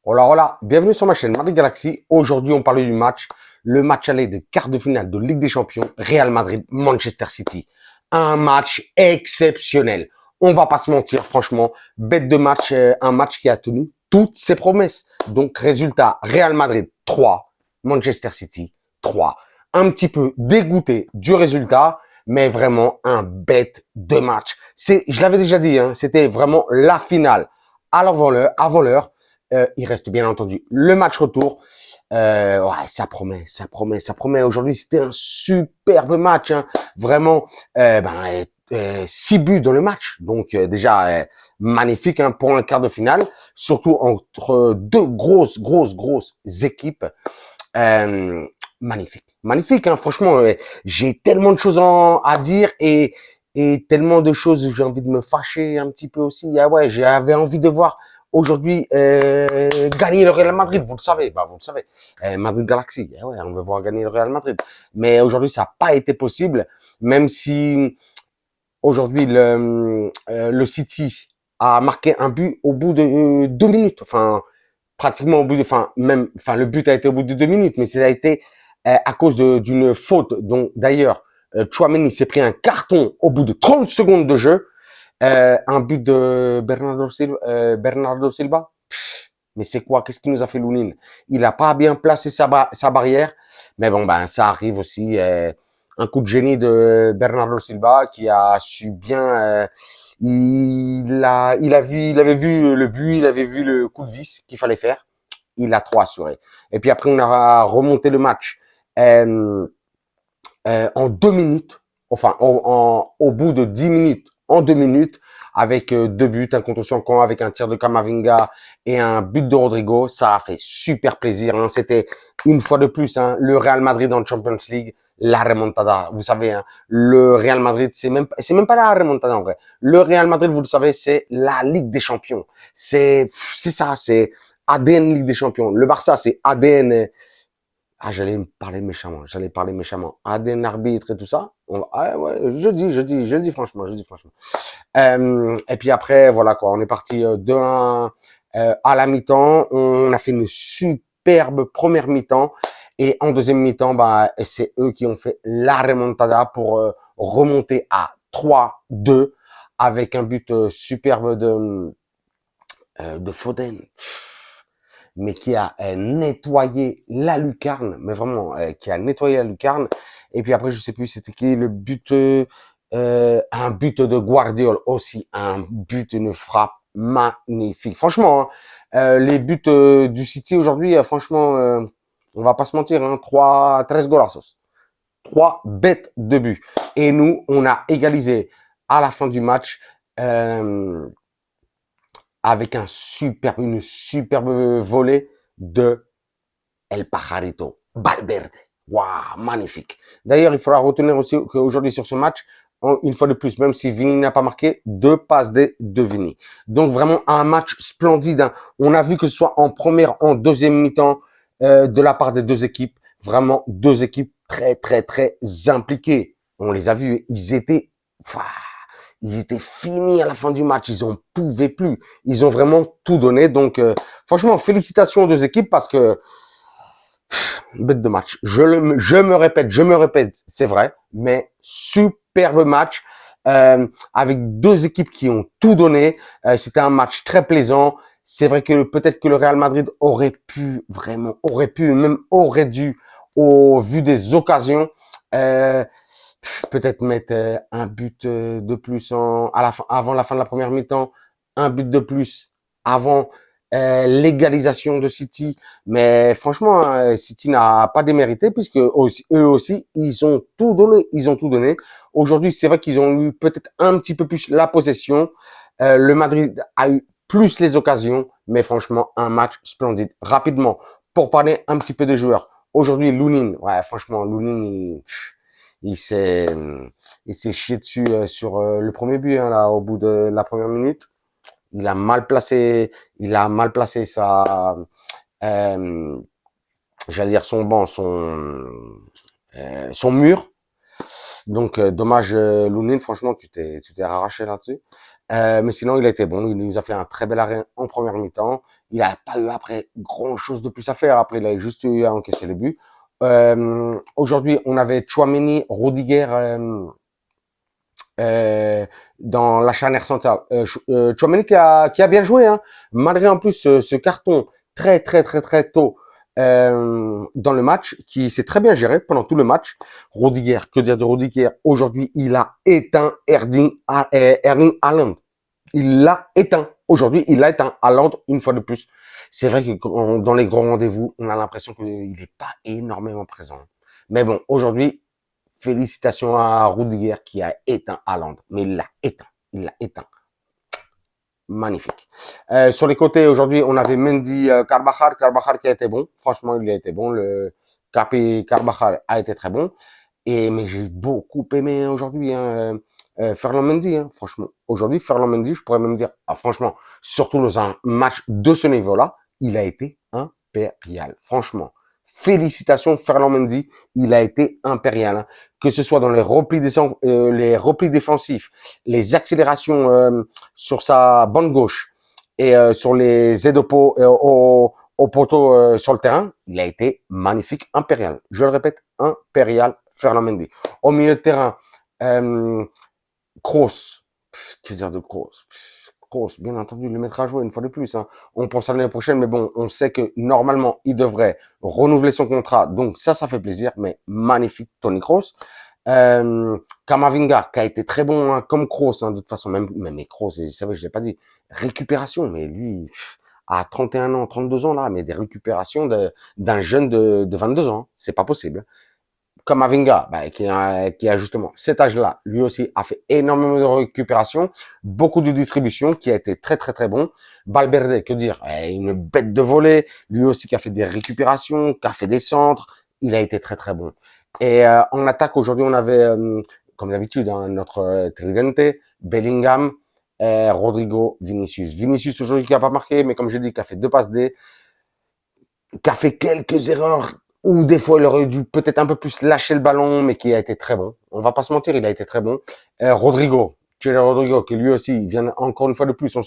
Hola, hola, bienvenue sur ma chaîne Madrid Galaxy. Aujourd'hui, on parle du match, le match aller des quarts de finale de Ligue des Champions, Real Madrid-Manchester City. Un match exceptionnel. On va pas se mentir, franchement, bête de match, un match qui a tenu toutes ses promesses. Donc, résultat, Real Madrid 3, Manchester City 3. Un petit peu dégoûté du résultat, mais vraiment un bête de match. Je l'avais déjà dit, hein, c'était vraiment la finale. Avant l'heure. Il reste bien entendu le match retour. Ouais, ça promet, ça promet, ça promet. Aujourd'hui, c'était un superbe match, hein. Vraiment, 6 buts dans le match. Donc déjà, magnifique, hein, pour un quart de finale. Surtout entre deux grosses équipes. Magnifique, magnifique, hein. Franchement, j'ai tellement de choses à dire et tellement de choses, j'ai envie de me fâcher un petit peu aussi. Ah ouais, j'avais envie de voir aujourd'hui gagner le Real Madrid, vous le savez, vous le savez. Madrid Galaxy, ouais, on veut voir gagner le Real Madrid. Mais aujourd'hui, ça n'a pas été possible, même si aujourd'hui le City a marqué un but au bout de 2 minutes. Enfin, pratiquement au bout de, le but a été au bout de 2 minutes, mais ça a été à cause d'une faute dont d'ailleurs Tchouaméni s'est pris un carton au bout de 30 secondes de jeu. Un but de Bernardo Silva. Mais c'est quoi? Qu'est-ce qu'il nous a fait Lounine? Il n'a pas bien placé sa barrière. Mais bon, ça arrive aussi. Un coup de génie de Bernardo Silva qui a su bien. Il avait vu le but, il avait vu le coup de vis qu'il fallait faire. Il a trop assuré. Et puis après, on a remonté le match en 2 minutes. Enfin, au bout de 10 minutes, en 2 minutes, avec 2 buts, un contre son camp, avec un tir de Camavinga et un but de Rodrigo. Ça a fait super plaisir, hein. C'était une fois de plus, hein, le Real Madrid en Champions League, la remontada. Vous savez, hein, le Real Madrid, c'est même pas la remontada en vrai. Le Real Madrid, vous le savez, c'est la Ligue des Champions. C'est ça, c'est ADN Ligue des Champions. Le Barça, c'est ADN. Ah, j'allais parler méchamment. ADN arbitre et tout ça. Ouais, je dis franchement, et puis après, voilà quoi, on est parti 2-1 à la mi-temps. On a fait une superbe première mi-temps. Et en deuxième mi-temps, c'est eux qui ont fait la remontada pour remonter à 3-2 avec un but superbe de Foden, mais qui a nettoyé la lucarne, mais vraiment, qui a nettoyé la lucarne. Et puis après, je sais plus c'était qui le but, un but de Guardiola aussi, un but, une frappe magnifique. Franchement, hein, les buts du City aujourd'hui, franchement, on va pas se mentir, hein, 13 golazos. 3 bêtes de but. Et nous, on a égalisé à la fin du match avec une superbe volée de El Pajarito Valverde. Waouh, magnifique. D'ailleurs, il faudra retenir aussi qu'aujourd'hui sur ce match, une fois de plus, même si Vini n'a pas marqué, 2 passes de Vini. Donc vraiment un match splendide, hein. On a vu que ce soit en première, en deuxième mi-temps, de la part des deux équipes, vraiment 2 équipes très impliquées. On les a vus, ils étaient finis à la fin du match, ils en pouvaient plus. Ils ont vraiment tout donné. Donc, franchement, félicitations aux deux équipes parce que bête de match. Je me répète, c'est vrai, mais superbe match avec deux équipes qui ont tout donné. C'était un match très plaisant. C'est vrai que peut-être que le Real Madrid aurait pu, même aurait dû, au vu des occasions, peut-être mettre un but de plus avant la fin de la première mi-temps, un but de plus avant l'égalisation de City. Mais franchement, City n'a pas démérité puisque eux aussi, ils ont tout donné. Ils ont tout donné. Aujourd'hui, c'est vrai qu'ils ont eu peut-être un petit peu plus la possession. Le Madrid a eu plus les occasions, mais franchement, un match splendide. Rapidement, pour parler un petit peu des joueurs. Aujourd'hui, Lounine, ouais, franchement, Lounine, il s'est chié dessus sur le premier but, hein, là, au bout de la première minute. Il a mal placé euh, j'allais dire son banc, son mur. Donc dommage, Lounine, franchement, tu t'es arraché là-dessus. Mais sinon, il a été bon. Il nous a fait un très bel arrêt en première mi-temps. Il n'a pas eu après grand-chose de plus à faire. Après, il a juste eu à encaisser les buts. Aujourd'hui, on avait Tchouaméni, Rudiger dans la charnière centrale. Tchouaméni qui a bien joué, hein, malgré en plus ce carton très tôt dans le match, qui s'est très bien géré pendant tout le match. Rudiger, que dire de Rudiger? Aujourd'hui, il a éteint Erling Haaland. Il l'a éteint. Aujourd'hui, il l'a éteint Haaland une fois de plus. C'est vrai que dans les grands rendez-vous, on a l'impression qu'il n'est pas énormément présent. Mais bon, aujourd'hui, félicitations à Rudiger qui a éteint Haaland. Mais il l'a éteint. Il l'a éteint. Magnifique. Sur les côtés, aujourd'hui, on avait Mendy, Carvajal. Carvajal qui a été bon. Franchement, il a été bon. Le Capi Carvajal a été très bon. Mais j'ai beaucoup aimé aujourd'hui Ferland Mendy. Hein, franchement, aujourd'hui, Ferland Mendy, je pourrais même dire, franchement, surtout dans un match de ce niveau-là, il a été impérial. Franchement, félicitations Ferland Mendy, il a été impérial. Hein. Que ce soit dans les replis défensifs, les accélérations sur sa bande gauche et sur les aides au poteau sur le terrain, il a été magnifique, impérial. Je le répète, impérial Ferland Mendy. Au milieu de terrain, Kroos. Que dire de Kroos? Kroos, bien entendu, le mettre à jouer une fois de plus. Hein. On pense à l'année prochaine, mais bon, on sait que normalement, il devrait renouveler son contrat. Donc ça fait plaisir, mais magnifique Toni Kroos. Camavinga, qui a été très bon, hein, comme Kroos, hein, de toute façon, même Kroos, c'est vrai, je l'ai pas dit. Récupération, mais lui, à 31 ans, 32 ans, là, mais des récupérations d'un jeune de 22 ans. C'est pas possible. Camavinga, qui a justement cet âge-là, lui aussi a fait énormément de récupération, beaucoup de distribution, qui a été très bon. Valverde, que dire, une bête de volée, lui aussi qui a fait des récupérations, qui a fait des centres, il a été très bon. Et en attaque, aujourd'hui, on avait, comme d'habitude, hein, notre tridente, Bellingham, Rodrigo, Vinicius. Vinicius aujourd'hui qui a pas marqué, mais comme je dis, qui a fait 2 passes D, qui a fait quelques erreurs ou des fois il aurait dû peut-être un peu plus lâcher le ballon, mais qui a été très bon. On va pas se mentir, il a été très bon. Rodrigo, Rodrigo, qui lui aussi, il vient encore une fois de plus.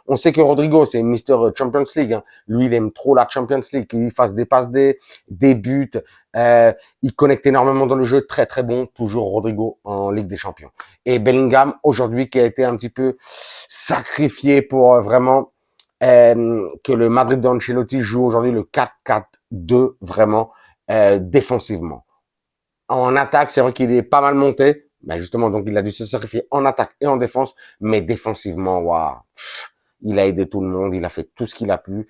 On sait que Rodrigo, c'est Mister Champions League. Hein. Lui, il aime trop la Champions League, qu'il fasse des passes des buts. Il connecte énormément dans le jeu, très bon. Toujours Rodrigo en Ligue des Champions. Et Bellingham, aujourd'hui, qui a été un petit peu sacrifié pour vraiment que le Madrid d'Ancelotti joue aujourd'hui le 4-4-2 vraiment défensivement. En attaque, c'est vrai qu'il est pas mal monté, mais justement, donc il a dû se sacrifier en attaque et en défense, mais défensivement, waouh, il a aidé tout le monde, il a fait tout ce qu'il a pu.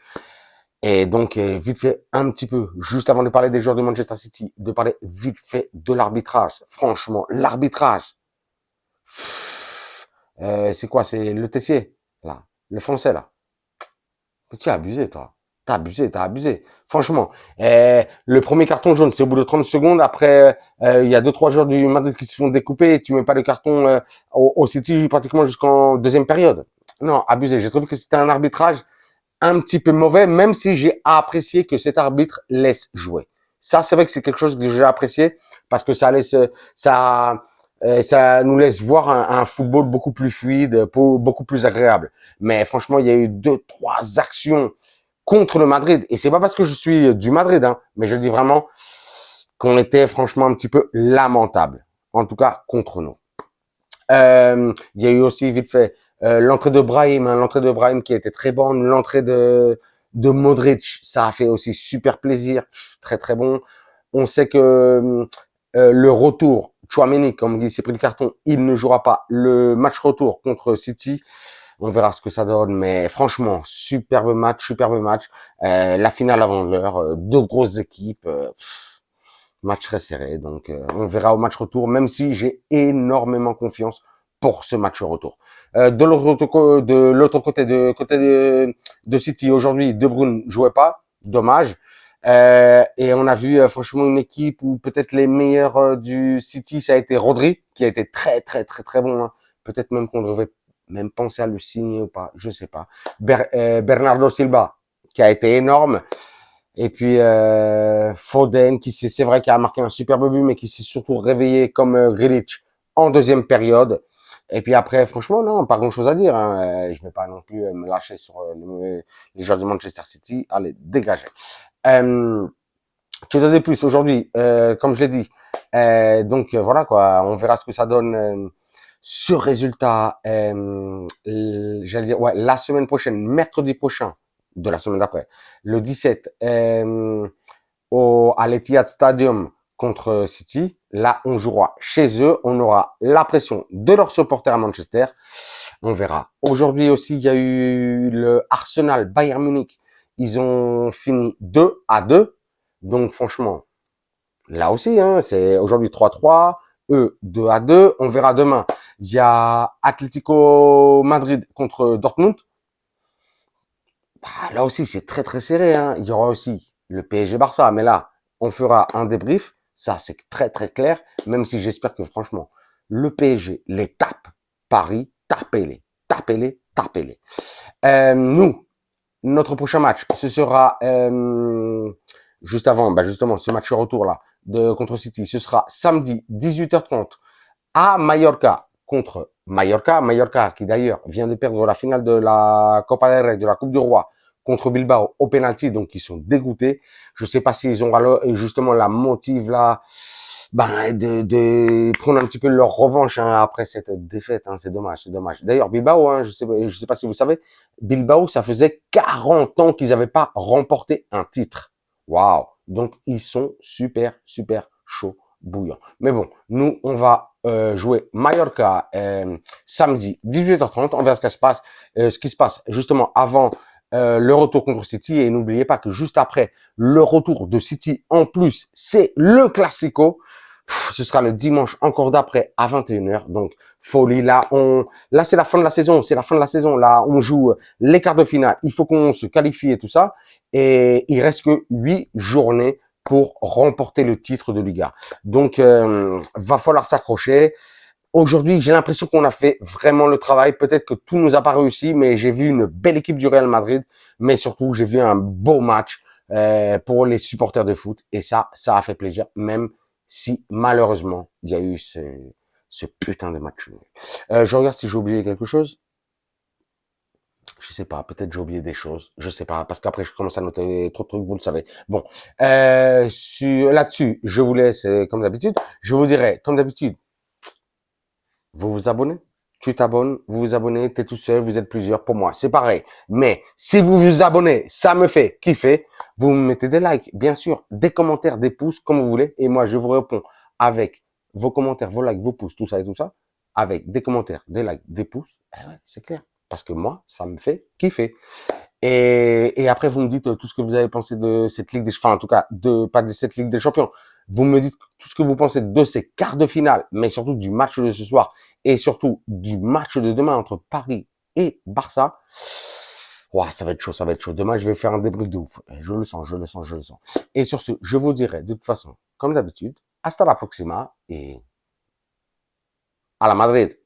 Et donc, vite fait, un petit peu, juste avant de parler des joueurs de Manchester City, de parler vite fait de l'arbitrage. Franchement, l'arbitrage. C'est quoi? C'est le Tessier, là, le français, là. Tu as abusé, toi. T'as abusé. Franchement, le premier carton jaune, c'est au bout de 30 secondes. Après, il y a 2-3 joueurs du Madrid qui se font découper. Et tu mets pas le carton au City pratiquement jusqu'en deuxième période. Non, abusé. J'ai trouvé que c'était un arbitrage un petit peu mauvais, même si j'ai apprécié que cet arbitre laisse jouer. Ça, c'est vrai que c'est quelque chose que j'ai apprécié parce que ça nous laisse voir un football beaucoup plus fluide, beaucoup plus agréable. Mais franchement, il y a eu 2-3 actions contre le Madrid. Et c'est pas parce que je suis du Madrid, hein, mais je dis vraiment qu'on était franchement un petit peu lamentable. En tout cas, contre nous. Il y a eu aussi, vite fait, l'entrée de Brahim, hein, l'entrée de Brahim qui a été très bonne. L'entrée de Modric, ça a fait aussi super plaisir. Très bon. On sait que le retour, Tchouaméni, comme il s'est pris le carton, il ne jouera pas. Le match retour contre City, on verra ce que ça donne. Mais franchement, superbe match. La finale avant l'heure, 2 grosses équipes. Match très serré. Donc, on verra au match retour, même si j'ai énormément confiance pour ce match retour. De l'autre côté de City, aujourd'hui, De Bruyne jouait pas. Dommage. Et on a vu franchement une équipe où peut-être les meilleurs du City, ça a été Rodri, qui a été très bon. Hein. Peut-être même qu'on devrait même penser à le signer ou pas, je sais pas. Bernardo Silva, qui a été énorme. Et puis Foden, c'est vrai qu'il a marqué un superbe but, mais qui s'est surtout réveillé comme Grealish en deuxième période. Et puis après, franchement, non, pas grand-chose à dire. Hein. Je vais pas non plus me lâcher sur les joueurs du Manchester City. Allez, dégagez. Que de plus aujourd'hui, comme je l'ai dit. Donc voilà quoi, on verra ce que ça donne ce résultat. J'allais dire, ouais, la semaine prochaine, mercredi prochain de la semaine d'après, le 17, à l'Etihad Stadium contre City. Là, on jouera chez eux. On aura la pression de leurs supporters à Manchester. On verra. Aujourd'hui aussi, il y a eu le Arsenal Bayern Munich. Ils ont fini 2-2. Donc franchement, là aussi, hein, c'est aujourd'hui 3-3, eux 2-2. On verra demain. Il y a Atlético Madrid contre Dortmund. Bah, là aussi, c'est très très serré. Hein. Il y aura aussi le PSG Barça, mais là, on fera un débrief. Ça, c'est très très clair. Même si j'espère que franchement, le PSG les tape. Paris, tapez-les, tapez-les, tapez-les. Nous, notre prochain match, ce sera juste avant, bah justement, ce match retour là contre City, ce sera samedi 18h30 à Mallorca contre Mallorca. Mallorca qui d'ailleurs vient de perdre la finale de la Copa del Rey, de la Coupe du Roi contre Bilbao au penalty, donc ils sont dégoûtés. Je sais pas s'ils ont justement la motive là, de prendre un petit peu leur revanche hein, après cette défaite. Hein, c'est dommage, c'est dommage. D'ailleurs Bilbao, hein, je sais pas si vous savez, Bilbao, ça faisait 40 ans qu'ils n'avaient pas remporté un titre. Waouh! Donc ils sont super super chauds bouillants. Mais bon, nous on va jouer Mallorca samedi 18h30. On verra ce qui se passe justement avant le retour contre City. Et n'oubliez pas que juste après le retour de City, en plus, c'est le Classico. Ce sera le dimanche encore d'après à 21h. Donc, folie. Là, c'est la fin de la saison. C'est la fin de la saison. Là, on joue les quarts de finale. Il faut qu'on se qualifie et tout ça. Et il reste que 8 journées pour remporter le titre de Liga. Donc, va falloir s'accrocher. Aujourd'hui, j'ai l'impression qu'on a fait vraiment le travail. Peut-être que tout nous a pas réussi, mais j'ai vu une belle équipe du Real Madrid. Mais surtout, j'ai vu un beau match pour les supporters de foot. Et ça a fait plaisir, même si malheureusement, il y a eu ce putain de match. Je regarde si j'ai oublié quelque chose. Je sais pas, peut-être j'ai oublié des choses. Je sais pas, parce qu'après je commence à noter trop de trucs, vous le savez. Bon, là-dessus, je vous laisse comme d'habitude. Je vous dirai, comme d'habitude, vous vous abonnez, tu t'abonnes, vous vous abonnez, t'es tout seul, vous êtes plusieurs. Pour moi, c'est pareil. Mais si vous vous abonnez, ça me fait kiffer. Vous me mettez des likes, bien sûr, des commentaires, des pouces, comme vous voulez. Et moi, je vous réponds avec vos commentaires, vos likes, vos pouces, tout ça et tout ça. Avec des commentaires, des likes, des pouces. Eh ouais, c'est clair. Parce que moi, ça me fait kiffer. Et après, vous me dites tout ce que vous avez pensé de cette Ligue des Champions. Enfin, en tout cas, pas de cette Ligue des Champions. Vous me dites tout ce que vous pensez de ces quarts de finale, mais surtout du match de ce soir et surtout du match de demain entre Paris et Barça. Ouah, ça va être chaud, ça va être chaud. Demain, je vais faire un débrief de ouf. Je le sens, je le sens, je le sens. Et sur ce, je vous dirai de toute façon, comme d'habitude, hasta la próxima et à la Madrid.